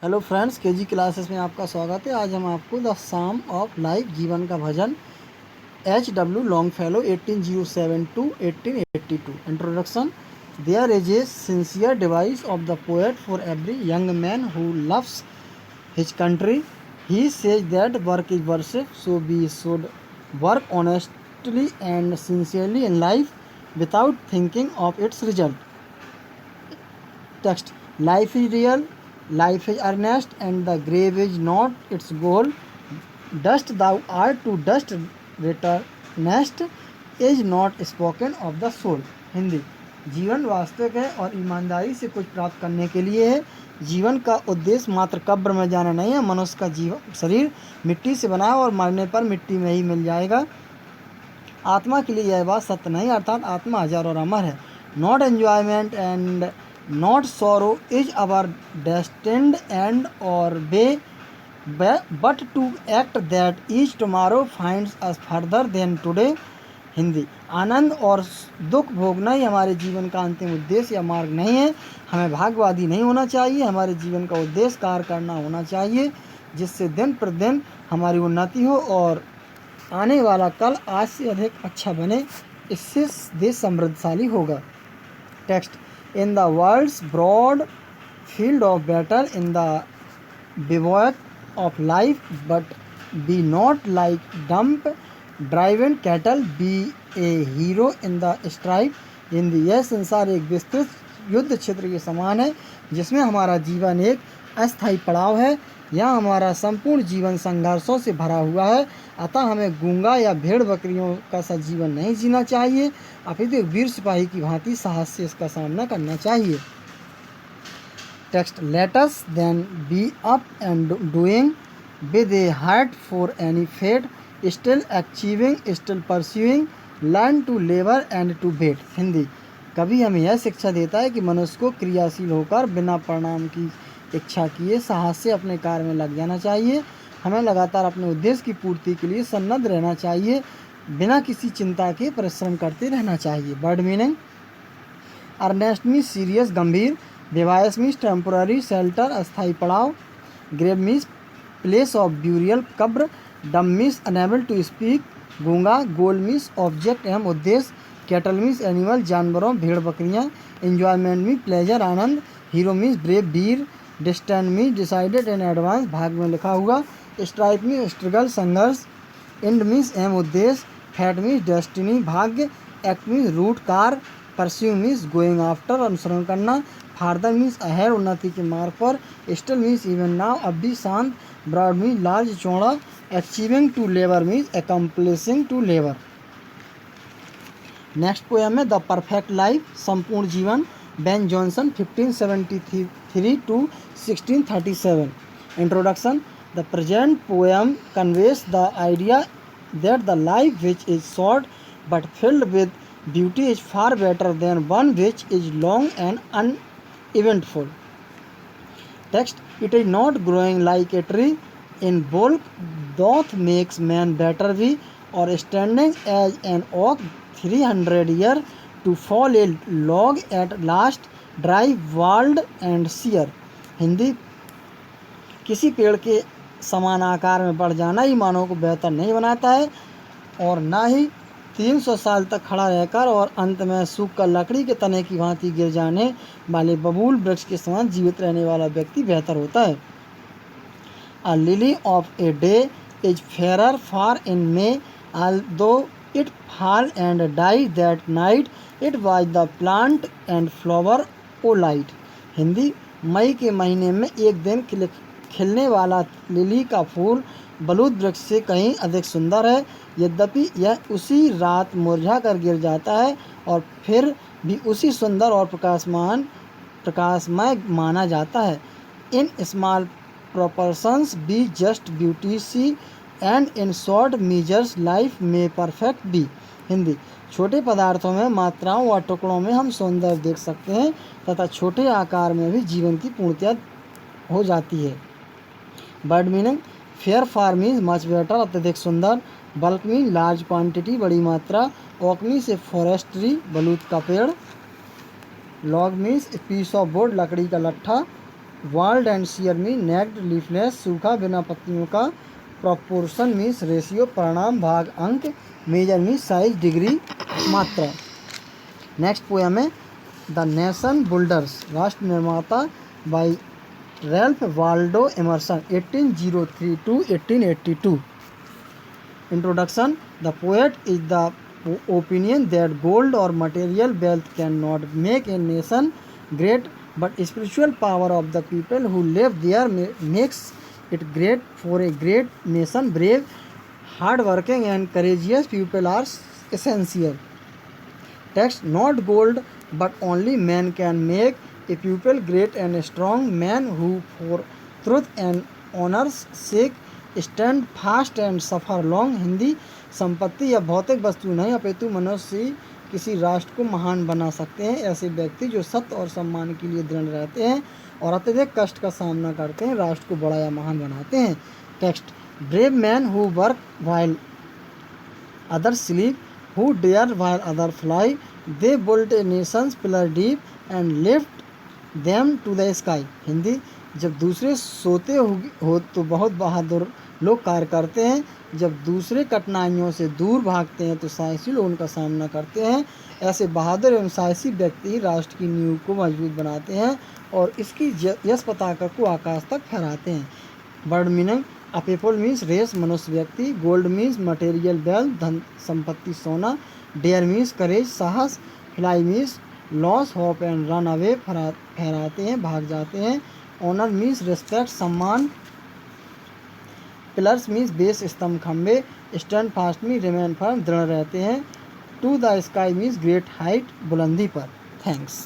Hello friends, KG classes में आपका स्वागत है। आज हम आपको द साम ऑफ लाइफ जीवन का भजन H.W. Longfellow 1807 to 1882 introduction. There is a sincere device of the poet for every young man who loves his country. He says that work is worship, so we should work honestly and sincerely in life without thinking of its result. Text. Life is real, life is earnest, and the grave is not its goal. Dust thou art to dust returnest is not spoken of the soul. Hindi. जीवन वास्तविक है और ईमानदारी से कुछ प्राप्त करने के लिए है। जीवन का उद्देश्य मात्र कब्र में जाना नहीं है। मनुष्य का जीवन शरीर मिट्टी से बना है और मरने पर मिट्टी में ही मिल जाएगा। आत्मा के लिए यह बात सत्य नहीं, अर्थात आत्मा अजर और अमर है। Not enjoyment and not sorrow is our destined end or way, but to act that each tomorrow finds us further than today. Hindi. आनंद और दुख भोगना ही हमारे जीवन का अंतिम उद्देश्य या मार्ग नहीं है। हमें भागवादी नहीं होना चाहिए। हमारे जीवन का उद्देश्य कार्य करना होना चाहिए, जिससे दिन प्रतिदिन हमारी उन्नति हो और आने वाला कल आज से अधिक अच्छा बने। इससे देश समृद्धशाली होगा। Text. In the world's broad field of battle, in the bivouac of life, but be not like dumb driven cattle, be a hero in the strife. Hindi. यह संसार एक विस्तृत युद्ध क्षेत्र के समान है, जिसमें हमारा जीवन एक अस्थायी पड़ाव है। यहाँ हमारा संपूर्ण जीवन संघर्षों से भरा हुआ है। अतः हमें गूंगा या भेड़ बकरियों का सा जीवन नहीं जीना चाहिए, अपितु वीर सिपाही की भांति साहस से इसका सामना करना चाहिए। Text. Let us then be up and doing with a heart for any fate, still achieving, still pursuing, learn to labour and to wait. Hindi. कभी हमें यह शिक्षा देता है कि मनुष्य को क्रियाशील होकर बिना परिणाम की इच्छा किए साहस से अपने कार्य में लग जाना चाहिए। हमें लगातार अपने उद्देश्य की पूर्ति के लिए सन्नद्ध रहना चाहिए, बिना किसी चिंता के परिश्रम करते रहना चाहिए। Word meaning. Earnest means serious, गंभीर। डिवाइस मीन्स टेम्पोररी शेल्टर, अस्थायी पड़ाव। Grave means place of burial, कब्र। Dumb means unable to speak, गूंगा। गोल मीन्स ऑब्जेक्ट एवं उद्देश्य। कैटल मीन्स एनिमल, जानवरों, भेड़ बकरियाँ। एंजॉयमेंट मीन्स प्लेजर, आनंद। हीरो मीन्स ब्रेव, वीर। Distant means decided in advance, भाग में लिखा हुआ। स्ट्राइक मीन्स स्ट्रगल, संघर्ष। एंड मीन्स एम, उद्देश्य। फैट मीन्स डेस्टिनी, भाग्य। एक्ट मीन्स रूट, कार। परस्यू मीन्स गोइंग आफ्टर, अनुसरण करना। फार्दर मीन्स अहेड, उन्नति के मार्ग पर। स्टिल मीन्स इवन नाउ, अब भी, शांत। ब्रॉड मीन्स लार्ज, चौड़ा। Achieving to labour means accomplishing to labour. Next poem है द परफेक्ट लाइफ, संपूर्ण जीवन। Ben Jonson 1573 to 1637। Introduction. The present poem conveys the idea that the life which is short but filled with beauty is far better than one which is long and uneventful. Text. It is not growing like a tree in bulk doth makes man better be, or standing as an oak 300 year to fall a log at last, dry, walled and sear. Hindi. किसी पेड़ के समान आकार में बढ़ जाना ही मानव को बेहतर नहीं बनाता है, और ना ही 300 साल तक खड़ा रहकर और अंत में सूखकर लकड़ी के तने की भांति गिर जाने वाले बबूल वृक्ष के समान जीवित रहने वाला व्यक्ति बेहतर होता है। A lily of a day is fairer far in May, although it fall and die that night, it was the plant and flower o light. Hindi. मई के महीने में एक दिन खिलने वाला लिली का फूल बलूत वृक्ष से कहीं अधिक सुंदर है, यद्यपि यह उसी रात मुरझा कर गिर जाता है और फिर भी उसी सुंदर और प्रकाशमय माना जाता है। In small proportions be just beauty see, and in short measures life may perfect be. Hindi. छोटे पदार्थों में, मात्राओं व टुकड़ों में हम सौंदर्य देख सकते हैं तथा छोटे आकार में भी जीवन की पूर्णता हो जाती है। Word meaning. Fair far means much better, अत्यधिक सुंदर। बल्क मीन्स लार्ज क्वांटिटी, बड़ी मात्रा। ओक मीन्स ए फॉरेस्ट्री, बलूत का पेड़। Log means piece of wood, लकड़ी का लट्ठा। Bald and sheer mean naked leafless, सूखा बिना पत्तियों का। प्रोपोर्शन मीन्स रेशियो, परिणाम भाग अंक। मेजर मीन्स साइज, डिग्री, मात्रा। नेक्स्ट पोएम है द नेशन बुल्डर्स, राष्ट्र निर्माता, by Ralph Waldo Emerson, 1803 to 1882। Introduction. The poet is the opinion that gold or material wealth cannot make a nation great, but spiritual power of the people who live there makes it great. For a great nation, brave, hard-working and courageous people are essential. Text. Not gold, but only man can make a people great, and a strong man who for truth and honor's sake stand fast and suffer long. Hindi. संपत्ति या भौतिक वस्तु नहीं अपितु मनुष्य ही किसी राष्ट्र को महान बना सकते हैं। ऐसे व्यक्ति जो सत्य और सम्मान के लिए दृढ़ रहते हैं और अत्यधिक कष्ट का सामना करते हैं राष्ट्र को बड़ा या महान बनाते हैं। Text. Brave man who work while other sleep, who dare while other fly, they built a nations pillar deep and lift them to the sky. Hindi. जब दूसरे सोते हो तो बहुत बहादुर लोग कार्य करते हैं, जब दूसरे कठिनाइयों से दूर भागते हैं तो साहसी लोग उनका सामना करते हैं। ऐसे बहादुर एवं साहसी व्यक्ति ही राष्ट्र की नींव को मजबूत बनाते हैं और इसकी यश पताका को आकाश तक फहराते हैं। Word meaning. A people means race, मनुष्य व्यक्ति। गोल्ड मीन्स मटेरियल वेल्थ, धन संपत्ति सोना। डेयर मीन्स करेज, साहस। Fly means lose hope and run away, फहराते हैं, भाग जाते हैं। ऑनर मीन्स रिस्पेक्ट, सम्मान। पिलर्स मीन्स बेस, स्तंभ, खंबे। Stand fast mean remain firm, दृढ़ रहते हैं। To the sky means great height, बुलंदी पर। थैंक्स।